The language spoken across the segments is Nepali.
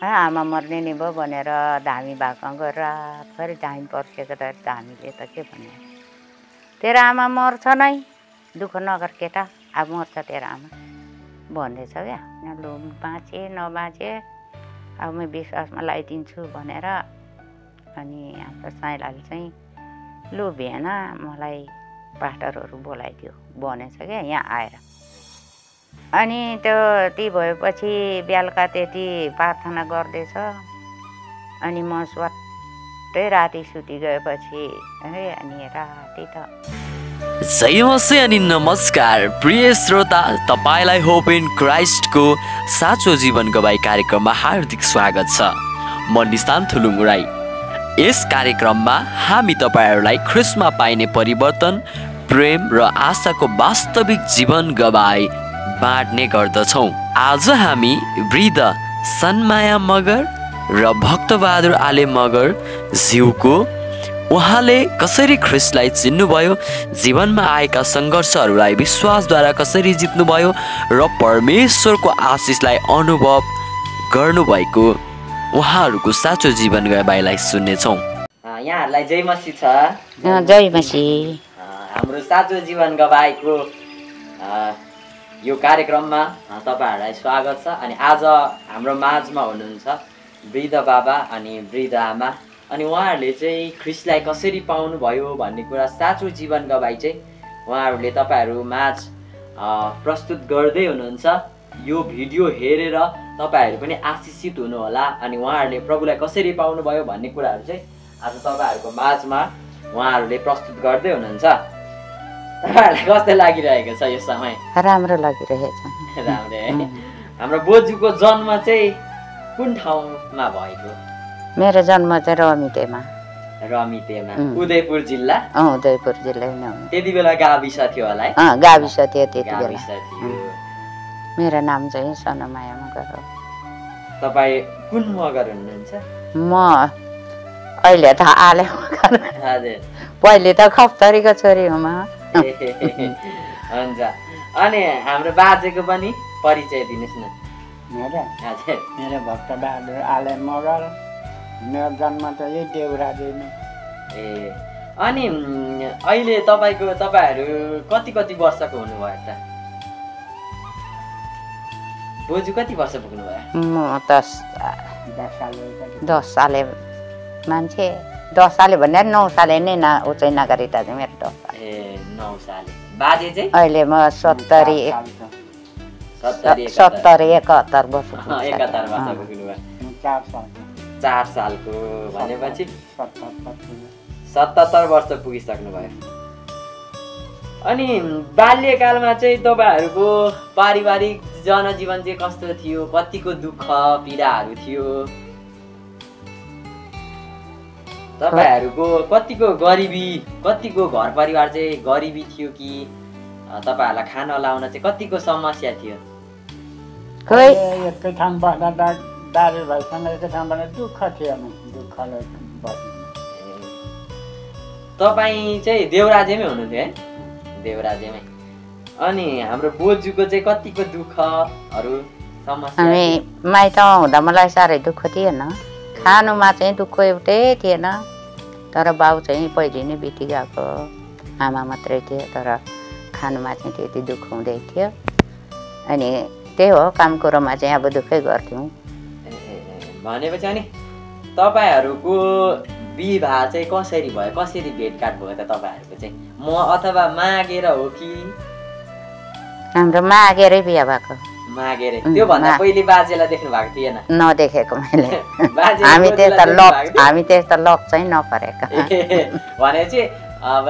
आमा मर्ने नि भयो भनेर धामी भागमा गएर रातभरि धामी पर्सेको त धामीले त के भन्यो तेरो आमा मर्छ नै दुःख नगर केटा अब मर्छ तेरो आमा भन्दैछ क्या लु बाँचे नबाँचे अब म विश्वासमा लगाइदिन्छु भनेर अनि हाम्रो साइलाले चाहिँ लु भेन मलाई पास्टरहरू बोलाइदियो भनेछ क्या यहाँ आएर अनि त्यो ती भएपछि बेलुका त्यति प्रार्थना गर्दैछ अनि म स्वाट्टै राति सुति गएपछि अनि राति त जय मसिह अनि नमस्कार प्रिय श्रोता, तपाईलाई होप इन क्राइस्टको साँचो जीवन गवाई कार्यक्रममा हार्दिक स्वागत छ। म निशान्त थुलुङ राई। यस कार्यक्रममा हामी तपाईहरूलाई ख्रिस्टमा पाइने परिवर्तन, प्रेम र आशाको वास्तविक जीवन गवाई बाँड्ने गर्दछौँ। आज हामी वृद्ध सनमाया मगर र भक्तबहादुर आले मगर ज्यूको उहाँले कसरी ख्रिस्टलाई चिन्नुभयो, जीवनमा आएका सङ्घर्षहरूलाई विश्वासद्वारा कसरी जित्नुभयो र परमेश्वरको आशिषलाई अनुभव गर्नुभएको उहाँहरूको साँचो जीवन गवाईलाई सुन्नेछौँ। यहाँहरूलाई जय मसीह छ। जय मसीह। हाम्रो साँचो जीवन गवाईको यो कार्यक्रममा तपाईँहरूलाई स्वागत छ। अनि आज हाम्रो माझमा हुनुहुन्छ वृद्ध बाबा अनि वृद्ध आमा, अनि उहाँहरूले चाहिँ ख्रिस्टलाई कसरी पाउनुभयो भन्ने कुरा साँचो जीवन गवाई चाहिँ उहाँहरूले तपाईँहरू माझ प्रस्तुत गर्दै हुनुहुन्छ। यो भिडियो हेरेर तपाईँहरू पनि आशिषित हुनुहोला अनि उहाँहरूले प्रभुलाई कसरी पाउनुभयो भन्ने कुराहरू चाहिँ आज तपाईँहरूको माझमा उहाँहरूले प्रस्तुत गर्दै हुनुहुन्छ। तपाईँहरूलाई कस्तो लागिरहेको छ यो समय? राम्रो लागिरहेछ। राम्रो है। हाम्रो बोजूको जन्म चाहिँ कुन ठाउँमा भएको? मेरो जन्म चाहिँ रमितेमा। रमितेमा, उदयपुर जिल्ला? उदयपुर जिल्ला नै हो। त्यति बेला गाविस थियो होला है? गाविस थियो त्यति बेला। गाविस थियो। मेरो नाम चाहिँ सनमाया मगर हो। तपाईँ कुन मगर हुनुहुन्छ? म अहिले त आले मगर। हजुर। पहिले त खप्तरीको छोरी हो म। हुन्छ। अनि हाम्रो बाजेको पनि परिचय दिनुहोस् न। मेरो भक्तबहादुर आले मगर, मेरो जन्म त यही देउरालीमा। ए अनि अहिले तपाईँहरू कति वर्षको हुनुभयो त? बोजू कति वर्ष पुग्नुभयो? म 10 साले मान्छे। 10 साले भन्दा 9 साले नै उचाइ नगरी त मेरो 10 साल। ए 9 साले। बाजे चाहिँ? अहिले म 70 71 वर्ष। 71 वर्ष पुग्नुभयो। 4 सालको भनेपछि 77 वर्ष पुगिसक्नु भयो। अनि बाल्यकालमा चाहिँ तपाईँहरूको पारिवारिक जनजीवन चाहिँ कस्तो थियो? कतिको दुःख पीडाहरू थियो? तपाईँहरूको कतिको गरिबी, कतिको घर परिवार चाहिँ गरिबी थियो कि तपाईँहरूलाई खाना लाउन चाहिँ कतिको समस्या थियो? एकै ठाउँ बस्दा दाजुभाइसँग एकै ठाउँ बस्दा दुःख थियो नि, दुःखले बस्नु। तपाईँ चाहिँ देउराजेमै हुनुहुन्थ्यो है? देउराजेमै। अनि हाम्रो बोजूको चाहिँ कतिको दुःखहरू समस्या? हामी माइतमा हुँदा मलाई साह्रै दुःख थिएन। खानुमा चाहिँ दुःख एउटै थिएन, तर बाउ चाहिँ पहिले नै बिति गएको, आमा मात्रै थियो, तर खानुमा चाहिँ त्यति दुःख हुँदै थियो। अनि त्यही हो, काम कुरोमा चाहिँ अब दुःखै गर्थ्यौँ। भनेपछि अनि तपाईँहरूको विवाह चाहिँ कसरी भयो? कसरी भेटघाट भयो त तपाईँहरूको चाहिँ? म अथवा मागेर हो कि? हाम्रो मागेरै बिहा भएको। मागेरै? त्यो भन्दा पहिले बाजेलाई देख्नु भएको थिएन? नदेखेको मैले। हामी त्यस्तो लक चाहिँ नपरेको। भनेपछि अब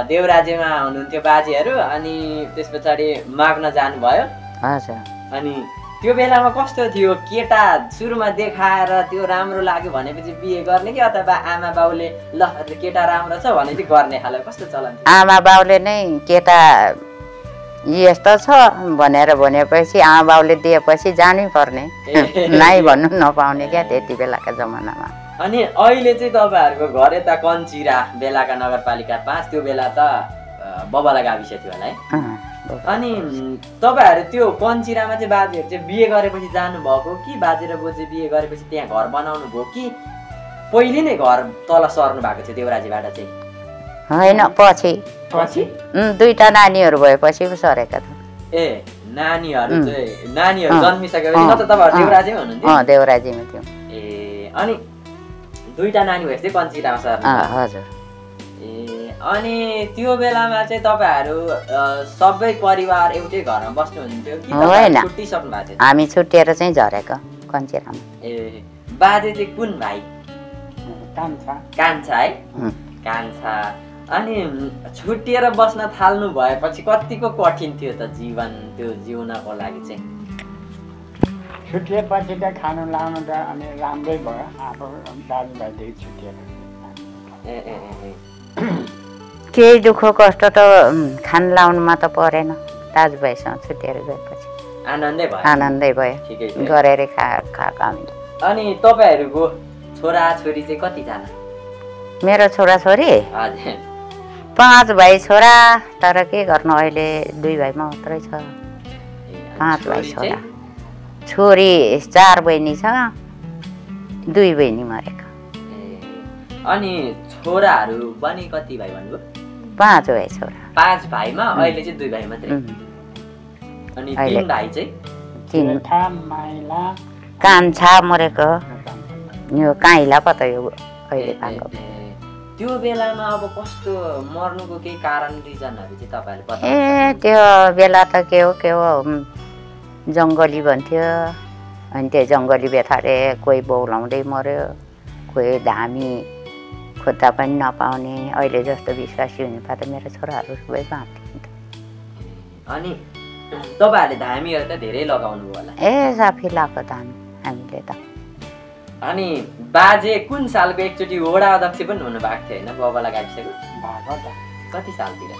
देउराजेमा हुनुहुन्थ्यो बाजेहरू, अनि त्यस पछाडि माग्न जानुभयो? हजुर। अनि त्यो बेलामा कस्तो थियो? केटा सुरुमा देखाएर त्यो राम्रो लाग्यो भनेपछि बिहे गर्ने कि अथवा आमा बाउले ल केटा राम्रो छ भने चाहिँ गर्ने खाले कस्तो चलन थियो? आमा बाउले नै केटा यस्तो छ भनेर भनेपछि आमा बाउले दिएपछि जानै पर्ने, नाइ भन्नु नपाउने क्या त्यति बेलाका जमानामा। अनि अहिले चाहिँ तपाईँहरूको घर यता कञ्चिरा बेलाका नगरपालिका 5, त्यो बेला त बबला गाविस थियो होला है? अनि तपाईँहरू त्यो कञ्चिरामा चाहिँ बाजेहरू चाहिँ बिहे गरेपछि जानुभएको कि बाजे र बोजे बिहे गरेपछि त्यहाँ घर बनाउनु भयो कि पहिले नै घर तल सर्नु भएको थियो देउराजीबाट चाहिँ? होइन, पछि पछि 2टा नानीहरू भएपछि पो सरेका त। ए नानीहरू जन्मिसकेपछि न त तपाईँहरू देउराजीमै हुनुहुन्थ्यो? देउराजीमा थियो। ए अनि 2टा नानी भएपछि कञ्चिरामा सर्नु? हजुर। ए अनि त्यो बेलामा चाहिँ तपाईँहरू सबै परिवार एउटै घरमा बस्नुहुन्थ्यो कि होइन, छुट्टिसक्नु भएको थियो? हामी छुट्टिएर चाहिँ झरेको कञ्चिरामा। ए बाजे चाहिँ कुन भाइ? कान्छा है, कान्छा। अनि छुट्टिएर बस्न थाल्नु भएपछि कतिको कठिन थियो त जीवन त्यो जिउनको लागि चाहिँ? छुट्टिएपछि त खानु लाउनु त अनि राम्रै भयो। अब दाजुभाइदेखि छुट्टिएर केही दुःख कष्ट त खान लाउनुमा त परेन। दाजुभाइसँग छुट्टिएर गएपछि आनन्दै भयो। गरेर खाएको हामीले। अनि तपाईँहरूको छोराछोरी चाहिँ कतिजना? मेरो छोराछोरी हजुर 5 भाइ छोरा, तर के गर्नु अहिले 2 भाइ मात्रै छ। 5 भाइ छोरा। छोरी 4 बहिनी छ, 2 बहिनी मरेको। अनि छोराहरू पनि कति भाइ भन्नुभयो? 5 भाइ छोरा। 5 भाइमा अहिले चाहिँ 2 भाइ मात्रै। अनि 3 भाइ चाहिँ? 3 कान्छा मरेको, यो काइला पो त यो अहिले पाएको। त्यो बेलामा अब कस्तो मर्नुको केही कारण रिजनहरू चाहिँ तपाईँहरूले पत्ता? त्यो बेला त के हो जङ्गली भन्थ्यो। अनि त्यो जङ्गली बेथाले कोही बौलाउँदै मऱ्यो, कोही धामी खोज्दा पनि नपाउने। अहिले जस्तो विश्वासी हुने पा त मेरो छोराहरू सबै बाँच्थ्यो। अनि तपाईँहरूले धामीहरू त धेरै लगाउनु भयो होला? साफी लगाएको धामी हामीले त। अनि बाजे कुन सालको एकचोटि वडा अध्यक्ष पनि हुनु भएको थियो होइन बाबालाई गाविसको? कति सालतिर?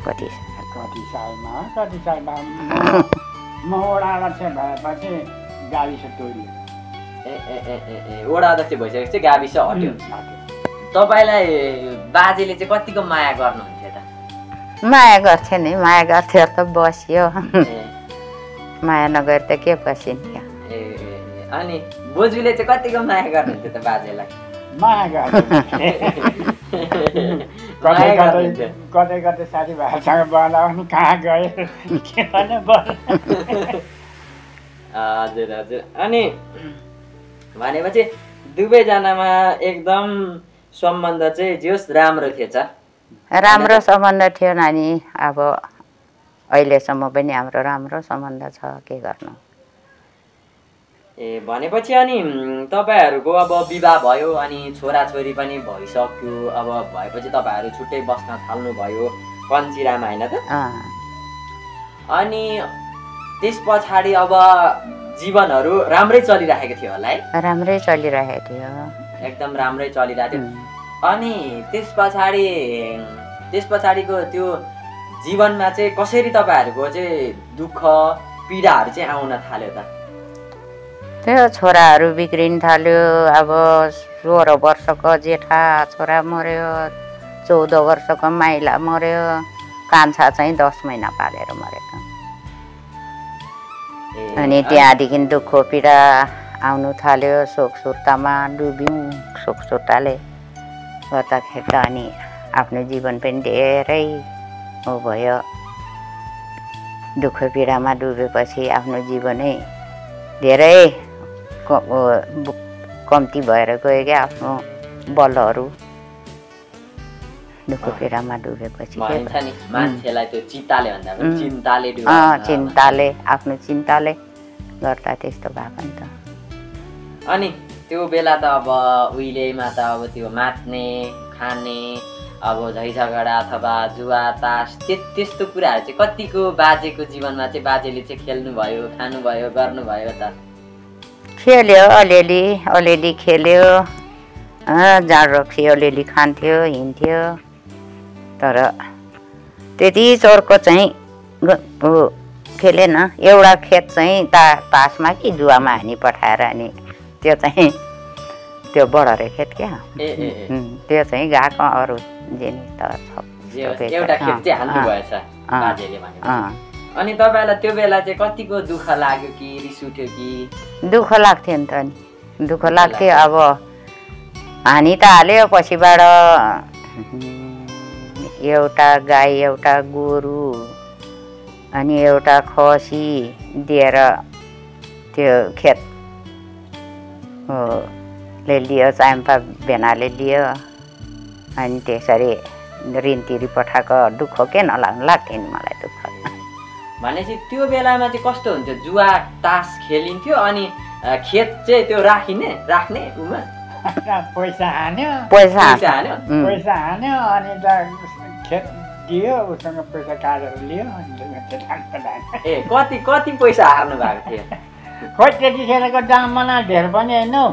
कति सालमा म वडा अध्यक्ष भएपछि गाविस तोडियो। वडा अध्यक्ष भइसकेपछि चाहिँ गाविस हट्यो। तपाईँलाई बाजेले चाहिँ कतिको माया गर्नुहुन्थ्यो त? माया गर्थ्यो नि, माया गर्थ्यो त बस्यो। माया नगरी त के बसिन्थ्यो। अनि बोजूले चाहिँ कतिको माया गर्नुहुन्थ्यो त बाजेलाई? माया कतै कतै साथीभाइसँग बनाउने कहाँ गयो के भन्ने हजुर हजुर। अनि भनेपछि दुवैजनामा एकदम सम्बन्ध चाहिँ जोस् राम्रो थिएछ? राम्रो सम्बन्ध थियो नानी। अब अहिलेसम्म पनि हाम्रो राम्रो सम्बन्ध छ, के गर्नु। ए भनेपछि अनि तपाईँहरूको अब विवाह भयो अनि छोराछोरी पनि भइसक्यो। अब भएपछि तपाईँहरू छुट्टै बस्न थाल्नुभयो कञ्चिरामा होइन त? अनि त्यस पछाडि अब जीवनहरू राम्रै चलिरहेको थियो होला है? राम्रै चलिरहेको थियो, एकदम राम्रै चलिरहेको थियो। अनि त्यस पछाडिको त्यो जीवनमा चाहिँ कसरी तपाईँहरूको चाहिँ दुःख पीडाहरू चाहिँ आउन थाल्यो त? त्यो छोराहरू बिग्रिन थाल्यो। अब 16 वर्षको जेठा छोरा मर्यो, 14 वर्षको माइला मर्यो, कान्छा चाहिँ 10 महिना पालेर मरेको। अनि त्यहाँदेखि दुःख पीडा आउनु थाल्यो। शोक सुर्तामा डुब्यौँ। शोक सुर्ताले गर्दाखेरि त अनि आफ्नो जीवन पनि धेरै भयो। दुःख पीडामा डुबेपछि आफ्नो जीवनै धेरै कम्ती भएर गयो क्या आफ्नो बलहरू। दुःख पीडामा डुबेपछि मान्छेलाई त्यो चिन्ताले भन्दा पनि चिन्ताले आफ्नो चिन्ताले गर्दा त्यस्तो भएको नि त। अनि त्यो बेला त अब उहिलेमा त अब त्यो मात्ने खाने अब झैझगडा अथवा जुवा तास त्यस्तो कुराहरू चाहिँ कतिको बाजेको जीवनमा चाहिँ बाजेले चाहिँ खेल्नुभयो, खानुभयो, गर्नुभयो त? खेल्यो, अलिअलि खेल्यो। जाँड रक्सी अलिअलि खान्थ्यो, हिँड्थ्यो। तर त्यति चोरको चाहिँ खेलेन। एउटा खेत चाहिँ तासमा कि जुवामा हानी पठाएर अनि त्यो चाहिँ त्यो बढरे खेत क्या, त्यो चाहिँ गएको। अरू जिनिस त एउटा खेत चाहिँ हाल्नु भएछ। बाजेले भनेपछि। अनि तपाईँलाई त्यो बेला चाहिँ कतिको दुःख लाग्यो कि रिस उठ्यो कि? दुःख लाग्थ्यो नि त नि, दुःख लाग्थ्यो। अब हानि त हाल्यो, पछिबाट एउटा गाई एउटा गोरु अनि एउटा खसी दिएर त्यो खेत ले लियो, चाम्पा भेनाले लियो। अनि त्यसरी ऋण तिरी पठाएको दुःख के नलाग्नु लाग्थ्यो नि मलाई दुःख। भनेपछि त्यो बेलामा चाहिँ कस्तो हुन्थ्यो? जुवा तास खेलिन्थ्यो अनि खेत चाहिँ त्यो राख्ने उमा पैसा हान्यो अनि त खेत दियो, उसँग पैसा काटेर लियो। ए कति पैसा हार्नु भएको थियो? खोइ त्यतिखेरको दाममा धेर पनि होइन हौ,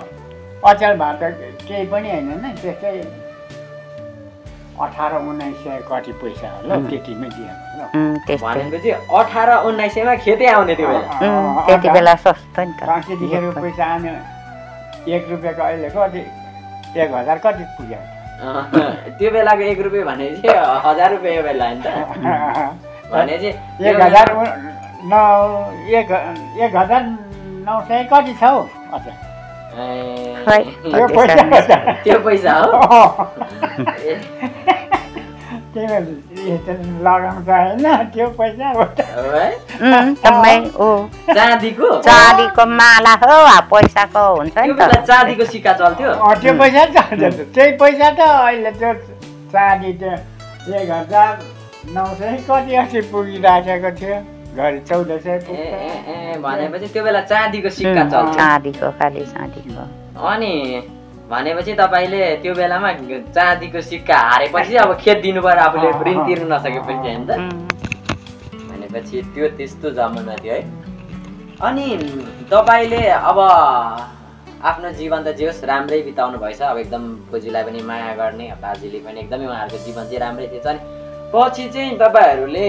अचेल भात केही पनि होइन नि, त्यस्तै 18-1900 कति पैसा होला त्यतिमै दियो। भनेपछि 18-1900मा खेतै आउने त्यो बेला? त्यति बेला सस्तो नि त। त्यतिखेरको पैसा आयो 1 रुपियाँको, अहिले कति 1000 कति पुग्यो? त्यो बेलाको 1 रुपियाँ भनेपछि 1000 रुपियाँ यो बेला नि त। भनेपछि 1900 कति छ हौ? त्यो पैसा हो लगाउनु त होइन त्यो पैसा चाँदीको माला हो, पैसाको हुन्छ नि त। चाँदीको सिक्का चल्थ्यो, त्यो पैसा चल्छ। त्यही पैसा त अहिले त्यो चाँदी त्यो 1900 कति पुगिराखेको थियो, घरि 1400। भनेपछि त्यो बेला चाँदीको सिक्का चल्छ, चाँदीको, खालि चाँदीको। अनि भनेपछि तपाईँले त्यो बेलामा चाँदीको सिक्का हारेपछि अब खेत दिनु पर्यो आफूले, ऋण तिर्नु नसकेपछि होइन त। भनेपछि त्यो त्यस्तो जमाना थियो है। अनि तपाईँले अब आफ्नो जीवन त जे होस् राम्रै बिताउनु भएछ। अब एकदम बोजूलाई पनि माया गर्ने, बाजेले पनि एकदमै उहाँहरूको जीवन चाहिँ राम्रै थिएछ। अनि पछि चाहिँ तपाईँहरूले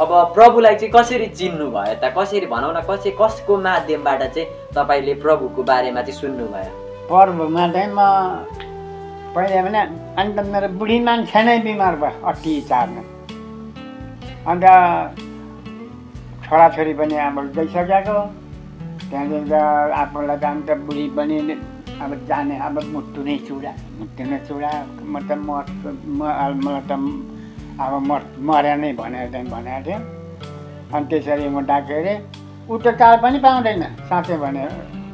अब प्रभुलाई चाहिँ कसरी चिन्नु भयो त? कसरी भनौँ न, कसको माध्यमबाट चाहिँ तपाईँले प्रभुको बारेमा चाहिँ सुन्नुभयो? पर्वमा चाहिँ म पहिला भने अन्त मेरो बुढी मान्छे नै बिमार भयो, अति चार्ने। अन्त छोराछोरी पनि अब गइसकेको, त्यहाँदेखि आफूलाई त अन्त बुढी पनि अब जाने, अब मुटु नै चुडा म त मलाई त अब मर्या नै भनेर चाहिँ भनेको थियो। अनि त्यसरी म डाके अरे ऊ त चाल पनि पाउँदैन, साँच्चै भने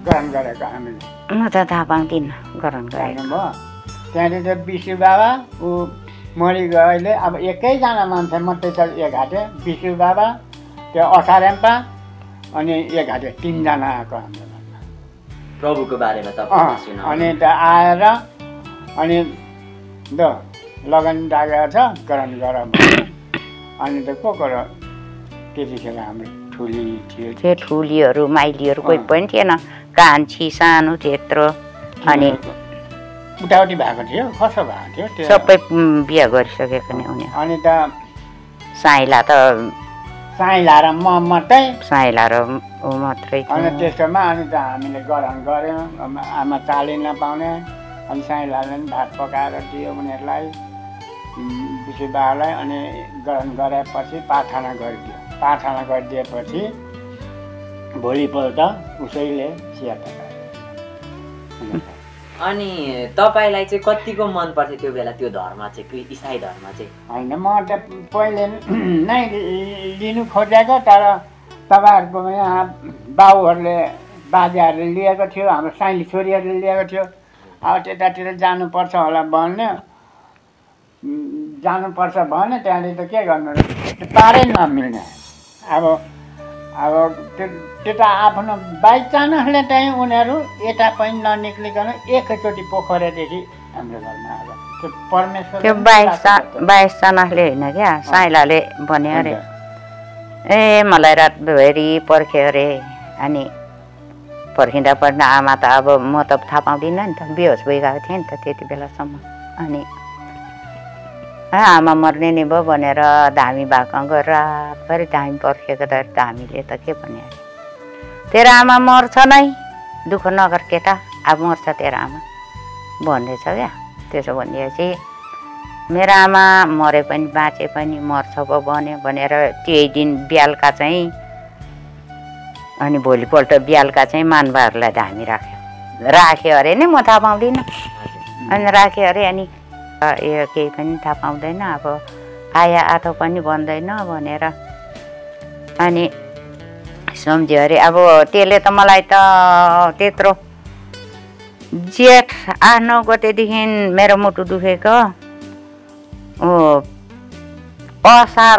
ग्रहण गरेको हामीले। म त थाहा पाउँदिनँ ग्रहण गरेको भयो। त्यहाँदेखि त विष्णु बाबा ऊ मरिगयो। अहिले अब एकैजना मान्छे मात्रै छ, एक घाटे विष्णु बाबा, त्यो अठारेम्पा अनि एक घाटे 3 जना आएको हाम्रो घरमा प्रभुको बारेमा तपाईँ सुनाउनु। अनि त आएर अनि लगन लागेको छ, ग्रहण गर। अनि त को त्यतिखेर हाम्रो ठुली थियो, त्यो ठुलीहरू माइलीहरू कोही पनि थिएन, कान्छी सानो त्यत्रो। अनि उठाउटी भएको थियो, कसो भएको थियो त्यो सबै बिहा गरिसकेको नि उनी। अनि त साइला र म मात्रै, साइला र ऊ मात्रै। अनि त्यसोमा अनि त हामीले ग्रहण गऱ्यौँ। आमा चाली नपाउने, अनि साइलाले पनि भात पकाएर दियो उनीहरूलाई, विष्णु बाबालाई। अनि ग्रहण गरेपछि प्रार्थना गरिदियो। प्रार्थना गरिदिएपछि भोलिपल्ट उसैले चिया पकायो। अनि तपाईँलाई चाहिँ कतिको मन पर्थ्यो त्यो बेला त्यो धर्म चाहिँ, इसाई धर्म चाहिँ? होइन, म त पहिले नै लिनु खोजेको, तर तपाईँहरूको यहाँ बाउहरूले बाजेहरूले लिएको थियो, हाम्रो साइली छोरीहरूले लिएको थियो। अब त्यतातिर जानुपर्छ होला भन्यो, जानुपर्छ भन्यो। त्यहाँदेखि त के गर्नु, पारै नमिल्ने। अब त्यता आफ्नो बाइचानसले चाहिँ उनीहरू यता पनि ननिक्लिकन एकैचोटि पोखरेदेखि हाम्रो घरमा आएर त्यो परमेश्वर त्यो 22 जनाले होइन क्या, साइलाले भन्यो अरे, ए मलाई रातभरि पर्ख्यो अरे। अनि पर्खिँदा पर्दा आमा त अब म त थाहा पाउँदिनँ नि त, बेहोस भइगएको थिएँ नि त त्यति बेलासम्म। अनि आमा मर्ने नि भयो भनेर धामी भएको गरेर रातभरि धामी पर्खेको त धामीले त के भन्यो अरे, तेरो आमा मर्छ नै, दुःख नगर केटा, अब मर्छ तेरो आमा भन्दैछ क्या। त्यसो भनेपछि मेरो आमा मरे पनि बाँचे पनि मर्छ पो बन्यो भनेर त्यही दिन बिहालका चाहिँ अनि भोलिपल्ट बिहालका चाहिँ मानवहरूलाई धामी राख्यो अरे नि म थाहा पाउँदिनँ अनि राख्यो अरे अनि यो केही पनि थाहा पाउँदैन अब आया आथो पनि बन्दैन भनेर अनि सम्झ्यो अरे अब त्यसले त मलाई त त्यत्रो जेठ 8-9 गतेदेखि मेरो मुटु दुखेको असार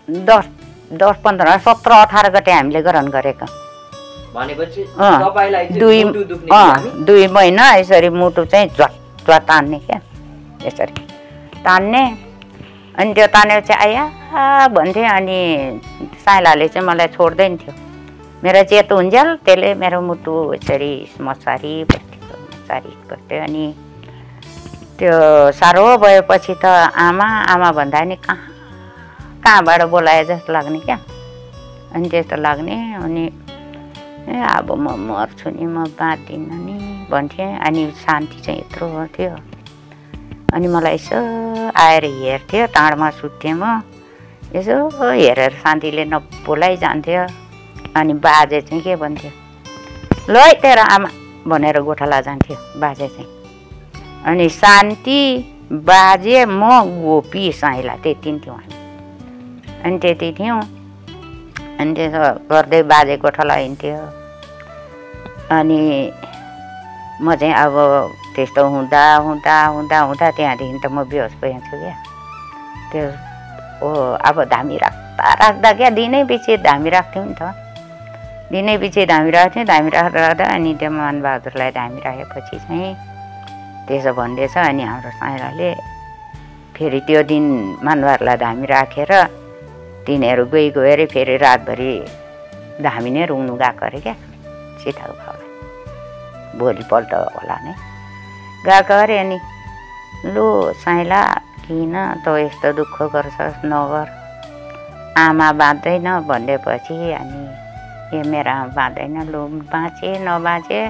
10, 15, 17, 18 गते हामीले ग्रहण गरेको भनेपछि 2 महिना यसरी मुटु चाहिँ झट्ट तान्ने क्या यसरी तान्ने अनि त्यो तानेपछि आया भन्थे अनि साइलाले चाहिँ मलाई छोड्दैन थियो मेरो चेतो हुन्जेल त्यसले मेरो मुटु यसरी मसारी बस्थ्यो अनि त्यो साह्रो भएपछि त आमा भन्दा नि कहाँबाट बोलाए जस्तो लाग्ने क्या अनि त्यस्तो लाग्ने अनि अब म मर्छु नि म बाँच्दिनँ नि भन्थेँ अनि शान्ति चाहिँ यत्रो थियो अनि मलाई यसो आएर हेर्थ्यो टाढमा सुत्थेँ म यसो हेरेर शान्तिले नबोलाइ जान्थ्यो अनि बाजे चाहिँ के भन्थ्यो ल है तेरो आमा भनेर गोठाला जान्थ्यो बाजे चाहिँ अनि शान्ति बाजे म गोपी साइला त्यति थियौँ हामी अनि त्यति थियौँ अनि त्यसो गर्दै बाजे गोठाला हिँड्थ्यो अनि म चाहिँ अब त्यस्तो हुँदा त्यहाँदेखि त म बेहोस भइन्छु क्या त्यो अब धामी राख्दा क्या दिनै पछि धामी राख्थ्यौँ नि त दिनै पछि धामी राख्थ्यौँ धामी राख्दा अनि त्यो मानबहादुरलाई धामी राखेपछि चाहिँ त्यसो भन्दैछ अनि हाम्रो साइलाले फेरि त्यो दिन मानबहादुरलाई धामी राखेर तिनीहरू गयो अरे फेरि रातभरि धामी नै रुङ्नु गएको अरे क्या सीताको भाउलाई भोलिपल्ट होला नै गएको अरे अनि लु साइला किन त यस्तो दुःख गर्छस् नगर आमा बाँच्दैन भनेपछि अनि ए मेरो आमा बाँच्दैन लु बाँचे नबाँचे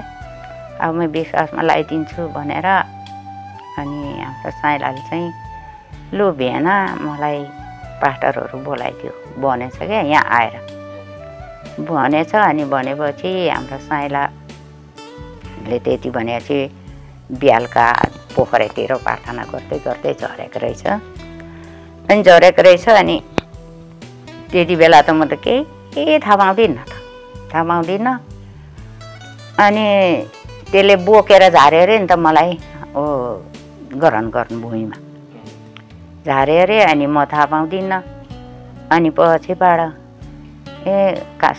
अब म विश्वासमा लगाइदिन्छु भनेर अनि हाम्रो साइलाले चाहिँ लु भेन मलाई पास्टरहरू बोलाइदियो भनेछ क्या यहाँ आएर भनेछ अनि भनेपछि हाम्रो साइलाले त्यति भनेपछि बिहालका पोखरीतिर प्रार्थना गर्दै झरेको रहेछ अनि झरेको रहेछ अनि त्यति बेला त म त केही थाहा पाउँदिनँ अनि त्यसले बोकेर झार्यो अरे नि त मलाई ग्रहण गर्नु भुइँमा झार्यो अरे अनि म थाहा पाउँदिनँ अनि पछिबाट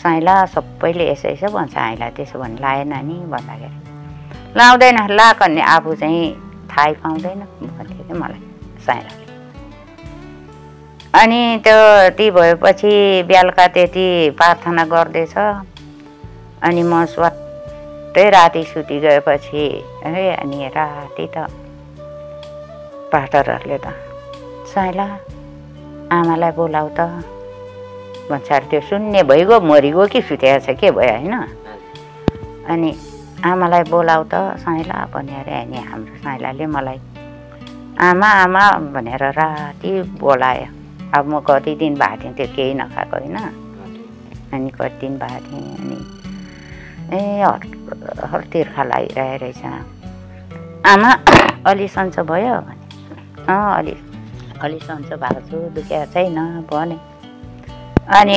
साइला सबैले यसो भन्छ आइलाई त्यसो भने लाएन नि भन्दाखेरि लाउँदैन ला भन्ने आफू चाहिँ थाहै पाउँदैन भन्थ्यो कि मलाई साइलाले अनि त्यो ती भएपछि बेलुका त्यति प्रार्थना गर्दैछ अनि म स्वाट्टै राति सुति गएपछि अनि राति त पास्टरहरूले त साइला आमालाई बोलाऊ त भन्छ त्यो शून्य भइगयो मरिगयो कि सुतेको छ के भयो होइन अनि आमालाई बोलाऊ त साइला भनेर अनि हाम्रो साइलाले मलाई आमा भनेर राति बोलायो अब म कति दिन भएको थिएँ त्यो केही नखाएको होइन अनि कति दिन भएको थिएँ अनि हर तिर्खा लागिरहेको रहेछ आमा अलि सन्चो भयो भने अलि सन्चो भएको छु दुखेको छैन भने अनि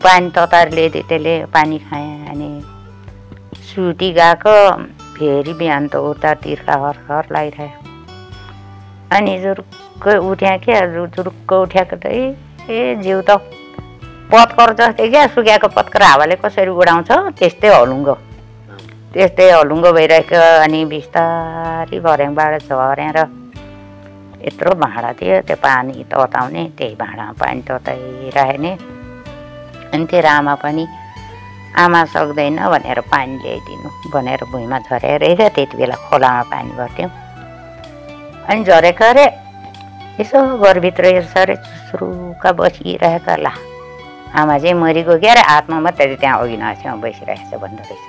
पानी तताएर ल्याइदियो त्यसले पानी खाएँ अनि सुती गएको फेरि बिहान त उता तिर्खा हर लागिरह्यो अनि जुरुक्क उठ्या क्या जुरुक्क उठ्याएको त जिउ त पत्कर जस्तै क्या सुकेको पत्कर हावाले कसरी उडाउँछ त्यस्तै हलुङ्गो भइरहेको अनि बिस्तारै भर्याङबाट झरेर यत्रो भाँडा थियो त्यो पानी तताउने त्यही भाँडामा पानी तताइराख्ने अनि तेरो आमा पनि आमा सक्दैन भनेर पानी ल्याइदिनु भनेर भुइँमा झरेर रहेछ त्यति बेला खोलामा पानी भर्थ्यौँ अनि झरेको अरे यसो घरभित्र हेर्छ अरे सुरुका बसिरहेका ला आमा चाहिँ मरिगयो क्या अरे हातमा मात्रै त्यहाँ अघि नछेउमा बसिरहेको छ भन्दो रहेछ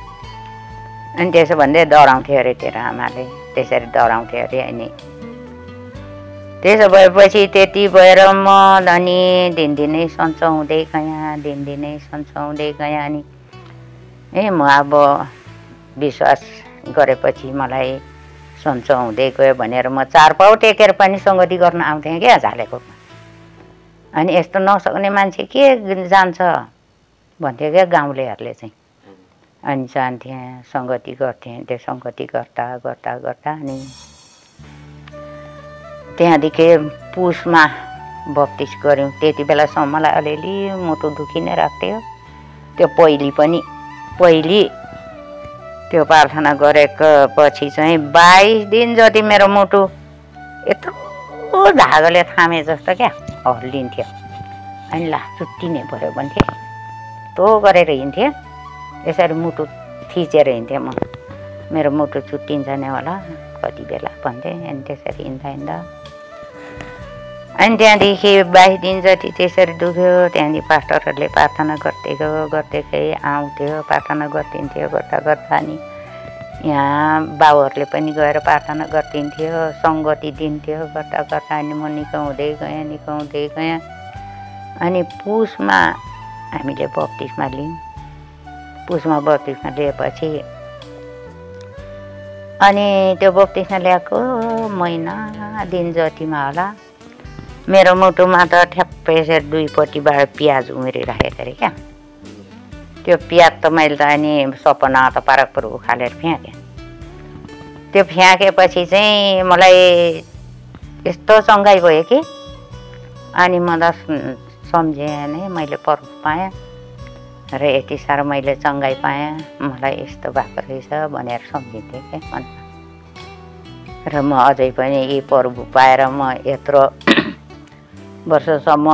अनि त्यसो भन्दै डराउँथ्यो अरे तेरो आमाले त्यसरी डराउँथ्यो अरे अनि त्यसो भएपछि त्यति भएर म अनि दिनदिनै सन्चो हुँदै गएँ दिनदिनै सन्चो हुँदै गएँ अनि म अब विश्वास गरेपछि मलाई सन्चो हुँदै गयो भनेर म 4 पाउ टेकेर पनि सङ्गति गर्न आउँथेँ क्या झालेकोटमा। अनि यस्तो नसक्ने मान्छे के जान्छ भन्थ्यो क्या गाउँलेहरूले चाहिँ। अनि जान्थेँ सङ्गति गर्थेँ। त्यो सङ्गति गर्दा गर्दा गर्दा अनि त्यहाँदेखि पुसमा बत्तिस गऱ्यौँ। त्यति बेलासम्म मलाई अलिअलि मुटु दुखी नै राख्थ्यो। त्यो पहिली त्यो प्रार्थना गरेको पछि चाहिँ 22 दिन जति मेरो मुटु यत्रो धागोले थामे जस्तो क्या हल्लिन्थ्यो। अनि ला चुट्टिने भयो भन्थेँ तो गरेर हिँड्थेँ। यसरी मुटु थिचेर हिँड्थेँ म। मेरो मुटु चुट्टिन्छ नि होला कति बेला भन्थेँ। अनि त्यसरी हिँड्दा हिँड्दा अनि त्यहाँदेखि 22 दिन जति त्यसरी दुख्यो। त्यहाँदेखि पास्टरहरूले प्रार्थना गर्दै गयो आउँथ्यो प्रार्थना गरिदिन्थ्यो गर्दा गर्दा अनि यहाँ बाउहरूले पनि गएर प्रार्थना गरिदिन्थ्यो सङ्गति दिन्थ्यो गर्दा गर्दा अनि म निको हुँदै गएँ। अनि पुसमा हामीले बत्तिसमा लियौँ। पुसमा बत्तिसमा लिएपछि अनि त्यो बत्तिसमा ल्याएको महिना दिन जतिमा होला मेरो मुटुमा त ठ्याप्पै यसरी दुईपट्टिबाट प्याज उम्रिराखेको अरे क्या। त्यो प्याज त मैले त अनि सपना त पारकपुर उखालेर फ्याँकेँ। त्यो फ्याँकेपछि चाहिँ मलाई यस्तो चङ्गाइ भयो कि अनि म त सम्झेँ नै मैले प्रभु पाएँ र यति साह्रो मैले चङ्गाइ पाएँ मलाई यस्तो भएको रहेछ भनेर सम्झिन्थेँ क्या मनमा। र म अझै पनि यी प्रभु पाएर म यत्रो वर्षसम्म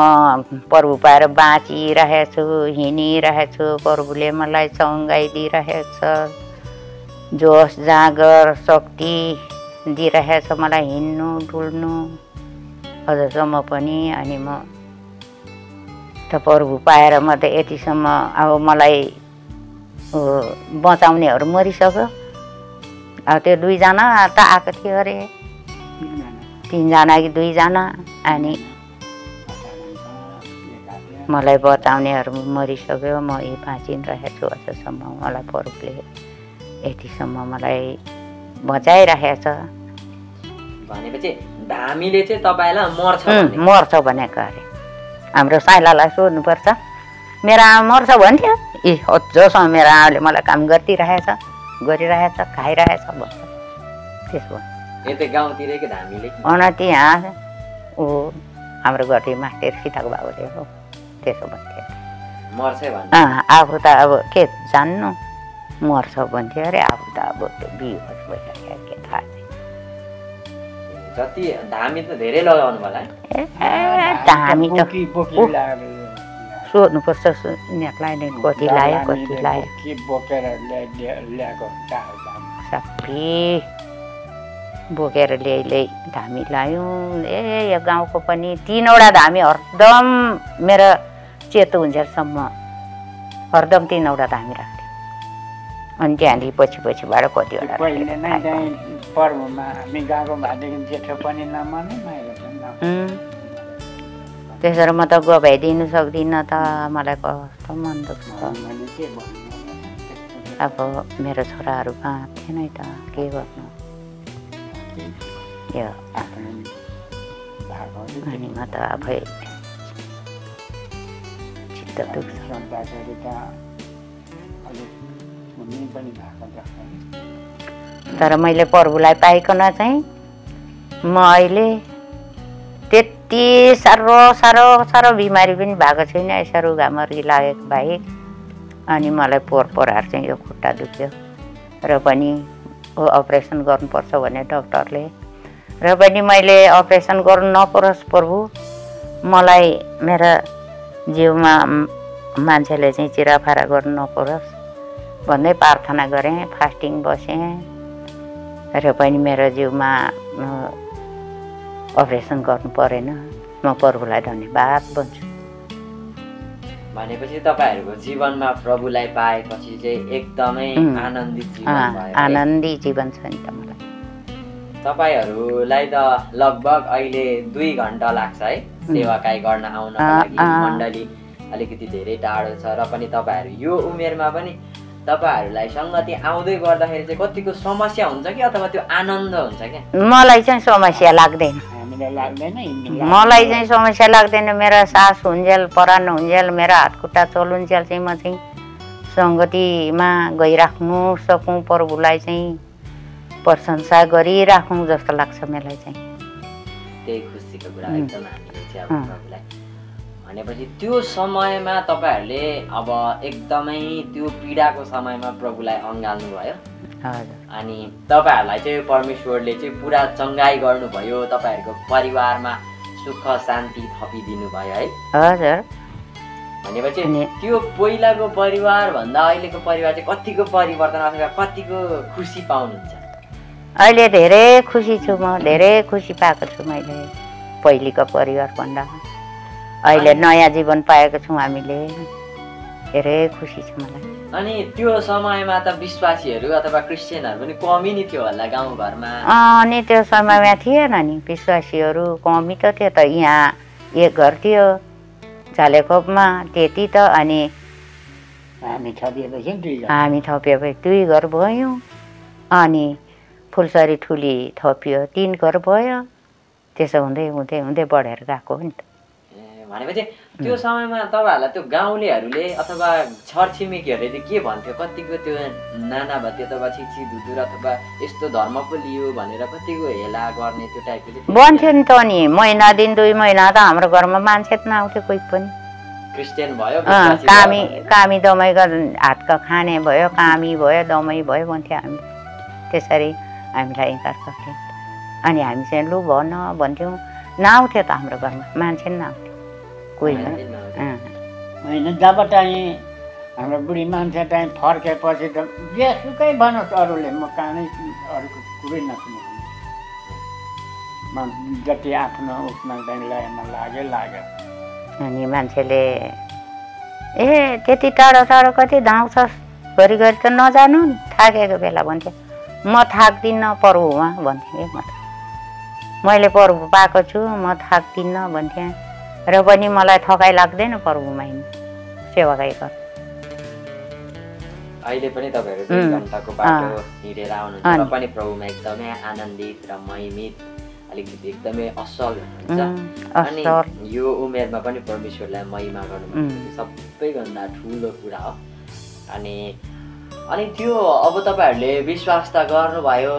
प्रभु पाएर बाँचिरहेको छु हिँडिरहेको छु। प्रभुले मलाई चङ्गाइ दिइरहेको छ जोस जाँगर शक्ति दिइरहेको छ मलाई हिँड्नु डुल्नु अझसम्म पनि। अनि म त प्रभु पाएर म त यतिसम्म अब मलाई बचाउनेहरू मरिसक्यो। अब त्यो 2 जना त आएको थियो अरे 3 जना कि 2 जना। अनि मलाई बचाउनेहरू मरिसक्यो म यही बाँचिरहेको छु अझसम्म। मलाई प्रभुले यतिसम्म मलाई बचाइरहेको छ भनेपछि धामीले चाहिँ तपाईँलाई मर्छ भनेको अरे। हाम्रो साइलालाई सोध्नुपर्छ मेरो आमा मर्छ भन्थ्यो। जसमा मेरो आमाले मलाई काम गरिरहेछ खाइरहेछ भन्छ त्यसो यतै गाउँतिरकै धामीले अनति यहाँ हाम्रो घरटी मास्टर सीताको बाबुले हो त्यसो भन्थ्यो। मर्छ भन्नु आफू त अब के जान्नु मर्छ भन्थ्यो अरे। आफू त अब त्यो बिहोस भइसक्यो के थाहा छैन। जति धामी त धेरै लगाउनु होला धामी त सोध्नुपर्छ यिनीहरूलाई नै कति लाग्यो के बोकेर ल्याएको सबै बोकेर ल्याइ धामी लायौँ। यो गाउँको पनि 3वटा धामी हरदम मेरो चेतो हुन्जेलसम्म हरदम 3वटा धामी राख्थ्यो। अनि त्यहाँदेखि पछिबाट कतिवटा पहिले नै चाहिँ पर्वमा हामी गएको भएदेखि जेठो पनि नमाने त्यसरी म त गभाइदिनु सक्दिनँ त मलाई कस्तो मन दुख्छ। अब मेरो छोराहरू कहाँ थिएन त के गर्नु यो। अनि म त आफै चित्त दुख्छ। तर मैले प्रभुलाई पाइकन चाहिँ म अहिले त्यति साह्रो बिमारी पनि भएको छैन। यसो रुघामर्गी लागेको बाहेक। अनि मलाई पोहोर चाहिँ यो खुट्टा दुख्यो र पनि अपरेसन गर्नुपर्छ भने डक्टरले र पनि मैले अपरेसन गर्नु नपरोस् प्रभु मलाई मेरो जिउमा मान्छेले चाहिँ चिराफारा गर्नु नपरोस् भन्दै प्रार्थना गरेँ फास्टिङ बसेँ र पनि मेरो जिउमा अपरेसन गर्नु परेन। म प्रभुलाई धन्यवाद भन्छु। भनेपछि तपाईँहरूको जीवनमा प्रभुलाई पाएपछि चाहिँ एकदमै आनन्दित जीवन भयो। आनन्दी जीवन छ नि त मलाई। तपाईहरूलाई त लगभग अहिले 2 घन्टा लाग्छ है सेवाकाई गर्न आउनको लागि। मण्डली अलिकति धेरै टाढो छ र पनि तपाईँहरू यो उमेरमा पनि तपाईँहरूलाई सङ्गति आउँदै गर्दाखेरि चाहिँ कतिको समस्या हुन्छ कि अथवा त्यो आनन्द हुन्छ क्या? मलाई चाहिँ समस्या लाग्दैन, हामीलाई लाग्दैन मलाई चाहिँ समस्या लाग्दैन। मेरो सास हुन्जेल परान हुन्जेल मेरो हातखुट्टा चलुन्जेल चाहिँ म चाहिँ सङ्गतिमा गइराख्नु सकौँ, प्रभुलाई चाहिँ प्रशंसा गरिराखौँ जस्तो लाग्छ मलाई चाहिँ। त्यही खुसीको कुरा एकदम हामीले चाहिँ अब प्रभुलाई भनेपछि त्यो समयमा तपाईँहरूले अब एकदमै त्यो पीडाको समयमा प्रभुलाई अँगाल्नु भयो अनि तपाईँहरूलाई चाहिँ परमेश्वरले चाहिँ पुरा चङ्गाई गर्नुभयो, तपाईँहरूको परिवारमा सुख शान्ति थपिदिनु भयो है? हजुर। भनेपछि त्यो पहिलाको परिवार भन्दा अहिलेको परिवार चाहिँ कतिको परिवर्तन अथवा कतिको खुसी पाउनुहुन्छ? अहिले धेरै खुसी छु म, धेरै खुसी पाएको छु मैले पहिलेको परिवार भन्दा। अहिले नयाँ जीवन पाएको छौँ हामीले, धेरै खुसी छ मलाई। अनि त्यो समयमा त विश्वासीहरू अथवा क्रिस्चियनहरू पनि कमी नै थियो होला गाउँघरमा? अनि त्यो समयमा थिएन नि विश्वासीहरू, कमी त थियो त। यहाँ एक घर थियो झालेखोपमा त्यति त, अनि हामी थपिएपछि हामी थपिएपछि 2 घर भयौँ, अनि फुलसरी ठुली थपियो 3 घर भयो। त्यसो हुँदै हुँदै हुँदै बढेर गएको हो नि त। भनेपछि त्यो समयमा तपाईँहरूलाई त्यो गाउँलेहरूले अथवा छरछिमेकीहरूले चाहिँ के भन्थ्यो? कतिको त्यो नाना भत्ते अथवा छिछि धुधुर अथवा यस्तो धर्म पो लियो भनेर कतिको हेला गर्ने त्यो टाइपको भन्थ्यो नि त। नि महिना दिन 2 महिना त हाम्रो घरमा मान्छे त नआउँथ्यो कोही पनि। क्रिस्चियन भयो, कामी दमाई हातका खाने भयो, कामी भयो, दमाई भयो भन्थ्यो। हामी त्यसरी हामीलाई इन्कार गर्थ्यौँ। अनि हामी चाहिँ लु भन भन्थ्यौँ, नआउँथ्यो त हाम्रो घरमा मान्छे नआउँथ्यो कोही पनि। होइन जब चाहिँ हाम्रो बुढी मान्छे चाहिँ फर्केपछि त जेसुकै भनोस् अरूले, म कहाँै अरूको कुरै नसुनेको। म जति आफ्नो उसमा चाहिँ लयमा लाग्यो। अनि मान्छेले ए त्यति टाढो टाढो कति धाउँछस्, घरिघरि त नजानु नि, थाकेको बेला भन्थ्यो। म थाक्दिनँ प्रभुमा भन्थेँ। म त मैले प्रभु पाएको छु, म थाक्दिनँ भन्थेँ। र पनि मलाई थकाइ लाग्दैन प्रभुमा सेवाकाई गर। अहिले पनि तपाईँहरू 2 घन्टाको बाटो हिँडेर आउनुहुन्छ र पनि प्रभुमा एकदमै आनन्दित र महिमित, अलिकति एकदमै असल हुनुहुन्छ। अनि यो उमेरमा पनि परमेश्वरलाई महिमा गर्नु सबैभन्दा ठुलो कुरा हो। अनि त्यो अब तपाईँहरूले विश्वास त गर्नुभयो।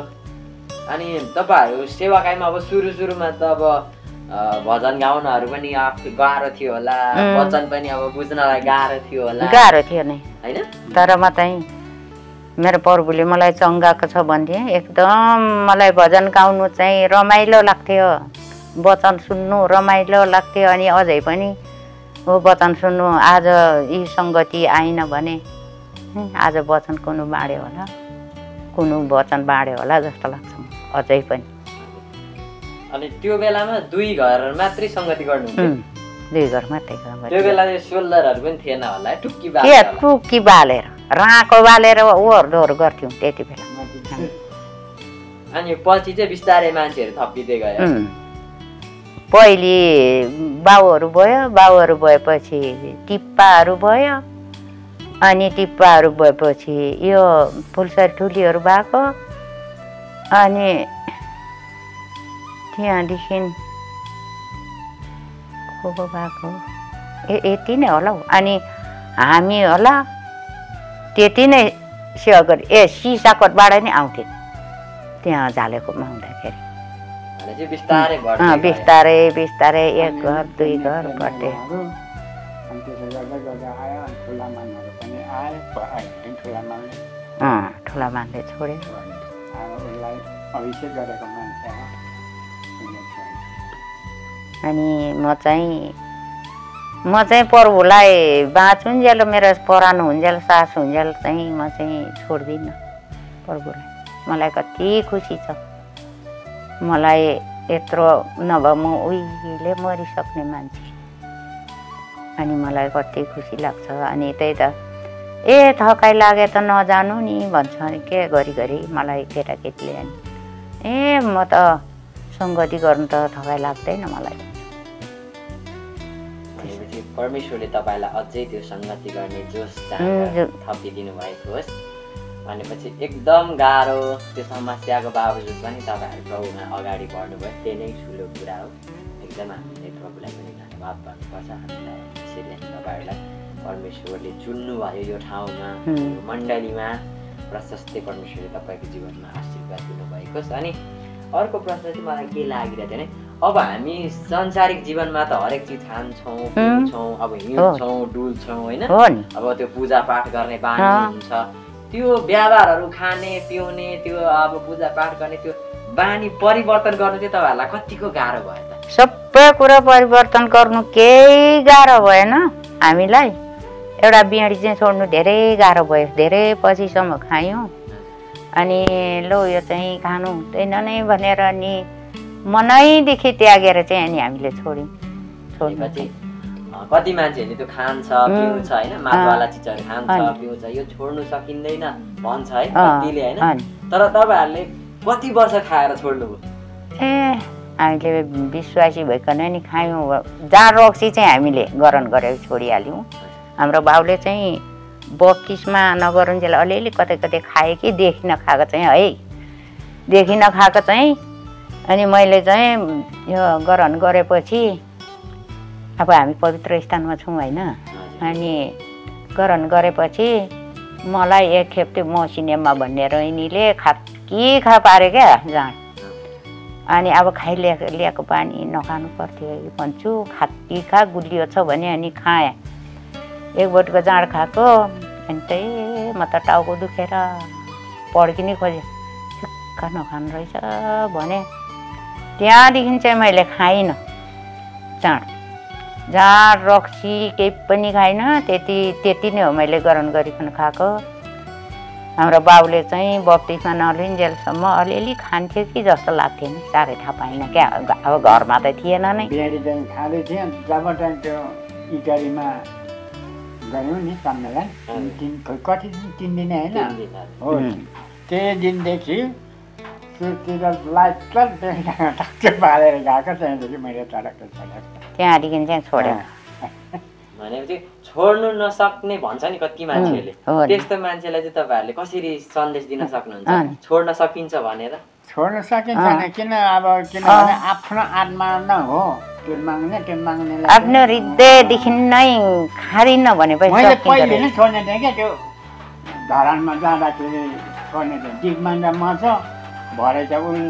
अनि तपाईँहरू सेवाकाईमा अब सुरुमा त अब भजन गाउनहरू पनि गाह्रो थियो होला, वचन पनि अब बुझ्नलाई गाह्रो थियो होला? गाह्रो थियो नै होइन, तर म चाहिँ मेरो प्रभुले मलाई चङ्गाएको छ भन्थेँ। एकदम मलाई भजन गाउनु चाहिँ रमाइलो लाग्थ्यो, वचन सुन्नु रमाइलो लाग्थ्यो। अनि अझै पनि हो वचन सुन्नु। आज यी सङ्गति आइन भने आज वचन कुनै बाँड्यो होला, कुनै वचन बाँड्यो होला जस्तो लाग्छ अझै पनि। अनि त्यो बेलामा 2 घर मात्रै सङ्गति गर्नुहुन्थ्यो? 2 घर मात्रै सङ्गति। त्यो बेला सोल्डरहरू पनि थिएन होला, टुक्की बालेर राँको बालेर ओहोरदोहोर गर्थ्यौँ त्यति बेला। अनि पछि चाहिँ बिस्तारै मान्छेहरू थपिँदै गयो? पहिले बाउहरू भयो, बाउहरू भएपछि टिप्पाहरू भयो, अनि टिप्पाहरू भएपछि यो फुलसरी ठुलीहरू भएको, अनि त्यहाँदेखि को भएको यति नै होला हौ। अनि हामी होला त्यति नै सेवा गरी सिसाकोटबाट नै आउँथ्यो त्यहाँ झालेकोमा हुँदाखेरि। बिस्तारै बिस्तारै 1 घर 2 घर बढ्दै। ठुला मानले छोड्यो। अनि म चाहिँ प्रभुलाई बाँचुन्जेल, मेरो परानो हुन्जेल सास हुन्जेल चाहिँ म चाहिँ छोड्दिनँ प्रभुलाई। मलाई कति खुसी छ। मलाई यत्रो नभए म उहिले मरिसक्ने मान्छे। अनि मलाई कति खुसी लाग्छ। अनि त्यही त थकाइ लागे त नजानु नि भन्छ के घरिघरि मलाई केटाकेटीले। अनि ए म त सङ्गति गर्नु त थकाइ लाग्दैन मलाई। भनेपछि परमेश्वरले तपाईँलाई अझै त्यो सङ्गति गर्ने जोस थपिदिनु भएको होस् भनेपछि एकदम गाह्रो त्यो समस्याको बावजुद पनि तपाईँहरू प्रभुमा अगाडि बढ्नुभयो, त्यही नै ठुलो कुरा हो। एकदम हामीले प्रभुलाई पनि धन्यवाद भन्नुपर्छ। हामीलाई यसरी तपाईँहरूलाई परमेश्वरले चुन्नुभयो यो ठाउँमा, यो मण्डलीमा, प्रशस्तै परमेश्वरले तपाईँको जीवनमा आशीर्वाद दिनुभएको छ। अनि अर्को प्रश्न चाहिँ मलाई के लागिरहेको थियो भने अब हामी सांसारिक जीवनमा त हरेक चिज खान्छौँ, पिउँछौँ, अब हिँड्छौँ, डुल्छौँ होइन, अब त्यो पूजापाठ गर्ने बानी हुन्छ, त्यो व्यवहारहरू खाने पिउने त्यो अब पूजापाठ गर्ने त्यो बानी परिवर्तन गर्नु चाहिँ तपाईँहरूलाई कतिको गाह्रो भयो त? सबै कुरा परिवर्तन गर्नु केही गाह्रो भएन हामीलाई। एउटा बिँडी चाहिँ छोड्नु धेरै गाह्रो भयो। धेरै पछिसम्म खायौँ अनि लो यो चाहिँ खानु हुँदैन नै भनेर अनि मनैदेखि त्यागेर चाहिँ अनि हामीले छोड्यौँ। छोडेपछि कति मान्छेहरूले त्यो खान्छ पिउँछ होइन, माथवाला चिजहरू खान्छ पिउँछ, यो छोड्नु सकिँदैन भन्छ है कतिले होइन, तर तपाईँहरूले कति वर्ष खाएर छोड्नुभयो? ए हामीले विश्वासी भइकन नि खायौँ। जाँड रक्सी चाहिँ हामीले ग्रहण गरेर छोडिहाल्यौँ। हाम्रो बाउले चाहिँ बत्तिसमा नगरुन्जेल अलिअलि कतै कतै खाएँ कि देखि नखाएको चाहिँ है, देखि नखाएको चाहिँ अनि मैले चाहिँ यो ग्रहण गरेपछि अब हामी पवित्र स्थानमा छौँ होइन, अनि ग्रहण गरेपछि मलाई एकखेप त्यो मसिनेमा भन्ने रैनीले खा पारे क्या जाँड। अनि अब ल्याएको पानी नखानु पर्थ्यो भन्छु, खा गुलियो छ भने अनि खाएँ। एक बटुको जाँड खाएको अनि त्यही म त टाउको दुखेर पड्किनै खोजेँ, ठिक्क नखानु रहेछ भने त्यहाँदेखि चाहिँ मैले खाइनँ जाँड रक्सी केही पनि खाइनँ। त्यति नै हो मैले ग्रहण गरिकन खाएको। हाम्रो बाउले चाहिँ बत्तिसमा नलिन्जेलसम्म अलिअलि खान्थ्यो कि जस्तो लाग्थ्यो नि, साह्रै थाहा पाइनँ क्या। अब घरमा त थिएन नै। बिहारी चाहिँ खाँदै थिएँ जब चाहिँ त्यो इटालीमा गऱ्यौँ नि सम्मेलन, कति दिन 3 दिन होइन हो, त्यही दिनदेखि सुतिर लाइट टक्क पालेर गएको। त्यहाँदेखि मैले चढाएको त्यहाँदेखि चाहिँ छोड्यो। भनेपछि छोड्नु नसक्ने भन्छ नि कति मान्छेहरूले, त्यस्तो मान्छेलाई चाहिँ तपाईँहरूले कसरी सन्देश दिन सक्नुहुन्छ छोड्न सकिन्छ भनेर? छोड्न सकिन्छ किन अब किनभने आफ्नो आत्मा न हो त्यो माग्नेलाई आफ्नो हृदयदेखि नै खादिनँ भनेपछि मैले पहिले नै छोड्ने थिएँ क्या। त्यो धरानमा जाँदाखेरि छोड्ने थिएँ। दिगमान्दा मर्छ भरे चाहिँ उल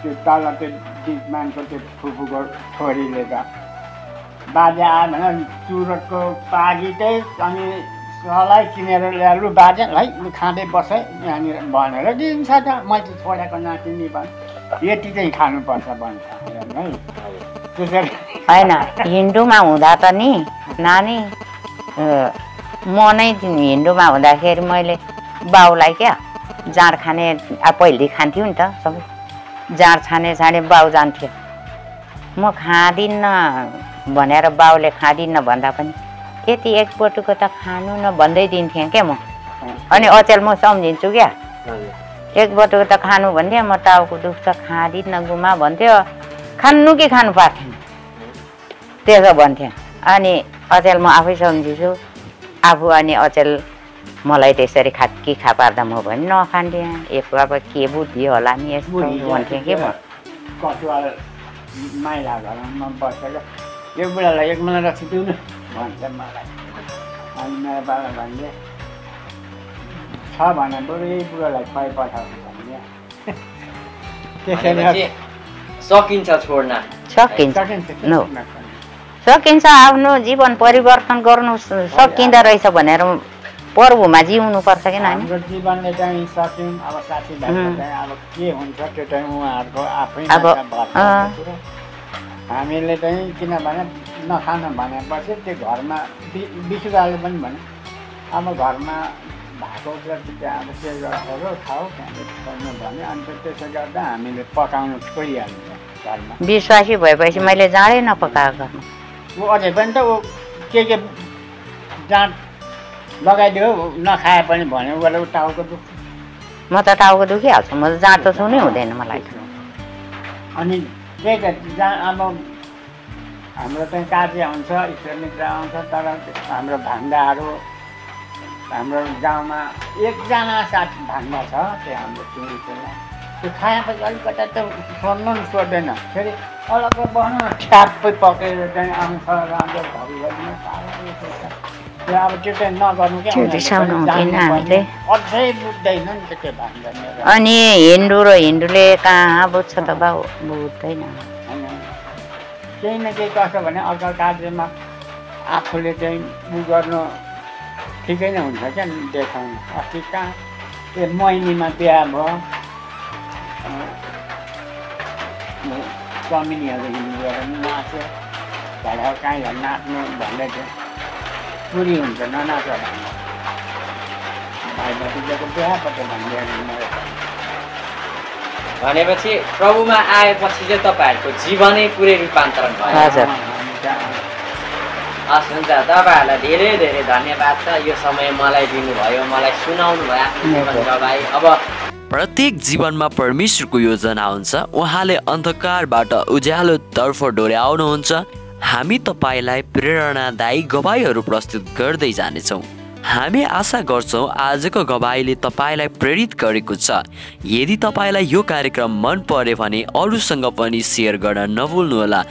त्यो तल त्यो दिगमानको त्यो फुपूको छोरीले त बाजे आयो भने चुरोटको पागी चाहिँ अनि सलाई किनेर ल्याएर लु बाजे है लु खाँदै बसेँ यहाँनिर भनेर दिन्छ त। मैले छोडेको नातिनी भन् यति चाहिँ खानुपर्छ भन्छ है। त्यसरी होइन हिन्दूमा हुँदा त नि नानी म नै हिन्दूमा हुँदाखेरि मैले बाउलाई क्या जाँड खाने पहिलेदेखि खान्थ्यो नि त सबै, जाँड छाने बाउ जान्थ्यो। म खाँदिनँ भनेर बाउले खाँदिनँ भन्दा पनि यति एक बटुको त खानु न भन्दै दिन्थेँ क्या म। अनि अचेल म सम्झिन्छु क्या, एक बटुको त खानु भन्थेँ म, टाउको दुख्छ खाँदिनँ गुमा भन्थ्यो, खानु कि खानु पार्थेन त्यसो भन्थ्यो। अनि अचेल म आफै सम्झिन्छु आफू, अनि अचेल मलाई त्यसरी खा पार्दा म पनि नखान्थेँ। यसको अब के बुद्धि होला नि यस्तो भन्थेँ कि म। कटुवा माइला घरमा बसेर यो बुढालाई एक मलाई रक्सी दिउँ न भन्छ मलाई। अनि मेरो बाबा भन्थे छ भने बुढालाई खुवाइ पठाउँछु भन्ने। त्यसरी सकिन्छ छोड्न, सकिन्छ आफ्नो जीवन परिवर्तन गर्नु सकिँदो रहेछ भनेर प्रभुमा जिउनुपर्छ कि नानी। हाम्रो जीवनले चाहिँ सक्यौँ। अब साथीभाइको चाहिँ अब के हुन्छ त्यो चाहिँ उहाँहरूको आफै हामीले चाहिँ किनभने नखानु भनेपछि त्यो घरमा बिसुराले पनि भने अब घरमा भएको जति चाहिँ अब के गर्छौँ खाऊ त्यहाँदेखि छोड्नु भन्यो। अन्त त्यसो गर्दा हामीले पकाउनु छोडिहाल्छ घरमा। विश्वासी भएपछि मैले जाँडै नपकाएको घरमा। ऊ अझै पनि त ऊ के जाँड लगाइदियो नखाए पनि भन्यो उसलाई ऊ टाउको दुख्छ। म त टाउको दुखिहाल्छु म जाँतो छु नै हुँदैन मलाई त अनि त्यही त अब हाम्रो चाहिँ कार्य हुन्छ ईश्वर मित्र आउँछ तर हाम्रो भान्डाहरू हाम्रो गाउँमा एकजना साथी भान्डा छ त्यो हाम्रो टुरिस्टलाई त्यो खाएपछि अलिकता त सोध्नु नि सोध्दैन फेरि अलग्ग बस्नु ठ्याप्पै पकेर चाहिँ आउँछ राम्रो घरिघरि त्यो अब त्यो चाहिँ नगर्नु क्या त्यो रिसाउनु हुँदैन हामीले अझै बुझ्दैन नि त त्यो भान्डा अनि हिन्दू र हिन्दूले कहाँ बुझ्छ त बाउ बुझ्दैन केही न केही कसो भने अर्को कार्यमा आफूले चाहिँ उ गर्नु ठिकै नै हुन्छ क्या देखाउनु अस्ति कहाँ त्यो मैनीमा बिहा भयो कमिनीहरू हिँड्नु गएर नाच्यो घरमा कहीँ नाच्नु भन्दै थियो पुरी हुन्छ ननाच भाइ भतिजाको बिहापट्टि भनिदिएर भनेपछि प्रभुमा आएपछि चाहिँ तपाईँहरूको जीवनै पुरै रूपान्तरण भयो हजुर हस् हुन्छ तपाईँहरूलाई धेरै धेरै धन्यवाद छ यो समय मलाई दिनुभयो मलाई सुनाउनु भयो आफ्नो जीवनको भाइ अब प्रत्येक जीवनमा परमेश्वरको योजना हुन्छ उहाँले अन्धकारबाट उज्यालोतर्फ डोर्याउनुहुन्छ हामी तपाईँलाई प्रेरणादायी गवाईहरू प्रस्तुत गर्दै जानेछौँ हामी आशा गर्छौँ आजको गवाईले तपाईँलाई प्रेरित गरेको छ यदि तपाईँलाई यो कार्यक्रम मन पर्यो भने अरूसँग पनि सेयर गर्न नभुल्नुहोला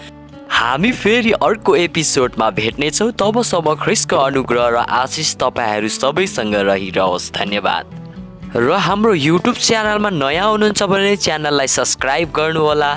हामी फेरि अर्को एपिसोडमा भेट्नेछौँ तबसम्म ख्रीष्टको अनुग्रह र आशिष तपाईँहरू सबैसँग रहिरहोस् धन्यवाद र हाम्रो युट्युब च्यानलमा नयाँ हुनुहुन्छ भने च्यानललाई सब्सक्राइब गर्नुहोला